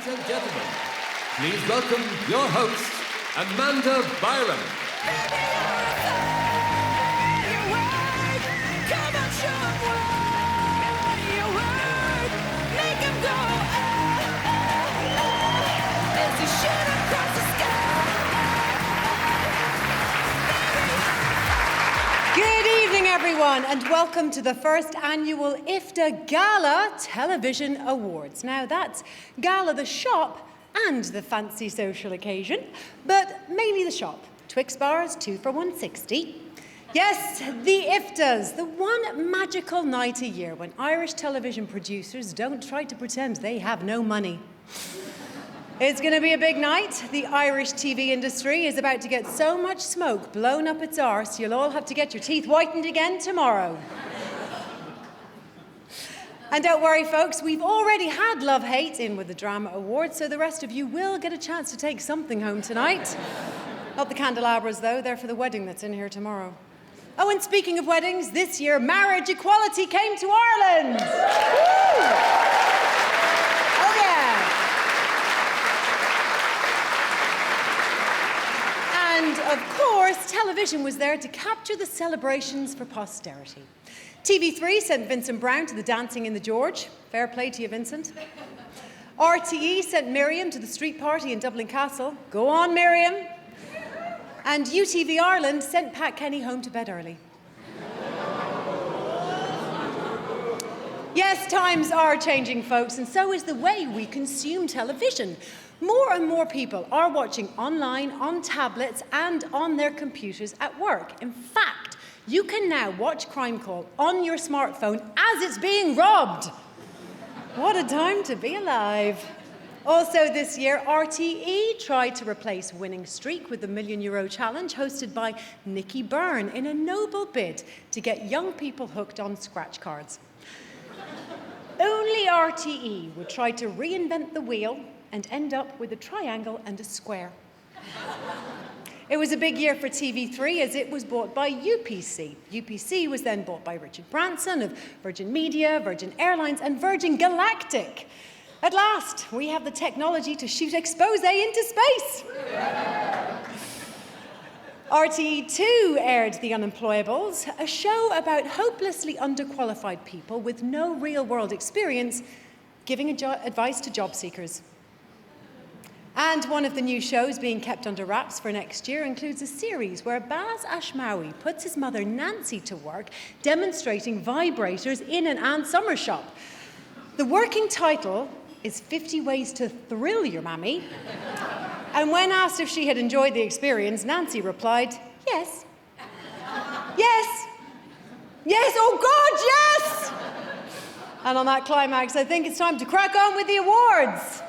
and gentlemen, please welcome your host, Amanda Byram. Good evening, everyone, and welcome to the first annual IFTA Gala Television Awards. Now, that's Gala the shop and the fancy social occasion, but mainly the shop. Twix bars, 2 for $1.60. Yes, the IFTAs, the one magical night a year when Irish television producers don't try to pretend they have no money. It's going to be a big night. The Irish TV industry is about to get so much smoke blown up its arse, you'll all have to get your teeth whitened again tomorrow. And don't worry, folks, we've already had Love Hate in with the Drama Awards, so the rest of you will get a chance to take something home tonight. Not the candelabras, though. They're for the wedding that's in here tomorrow. Oh, and speaking of weddings, this year marriage equality came to Ireland. Woo! Oh, yeah. And, of course, television was there to capture the celebrations for posterity. TV3 sent Vincent Browne to the dancing in the George. Fair play to you, Vincent. RTE sent Miriam to the street party in Dublin Castle. Go on, Miriam. And UTV Ireland sent Pat Kenny home to bed early. Yes, times are changing, folks, and so is the way we consume television. More and more people are watching online, on tablets, and on their computers at work. In fact, you can now watch Crime Call on your smartphone as it's being robbed. What a time to be alive. Also this year, RTE tried to replace Winning Streak with the €1 Million Challenge hosted by Nicky Byrne in a noble bid to get young people hooked on scratch cards. Only RTE would try to reinvent the wheel and end up with a triangle and a square. It was a big year for TV3 as it was bought by UPC. UPC was then bought by Richard Branson of Virgin Media, Virgin Airlines, and Virgin Galactic. At last, we have the technology to shoot expose into space. RTE2 aired The Unemployables, a show about hopelessly underqualified people with no real-world experience giving advice to job seekers. And one of the new shows being kept under wraps for next year includes a series where Baz Ashmawi puts his mother Nancy to work demonstrating vibrators in an Ann Summer shop. The working title is 50 Ways to Thrill Your Mammy. And when asked if she had enjoyed the experience, Nancy replied, yes. Yes. Yes, oh God, yes! And on that climax, I think it's time to crack on with the awards.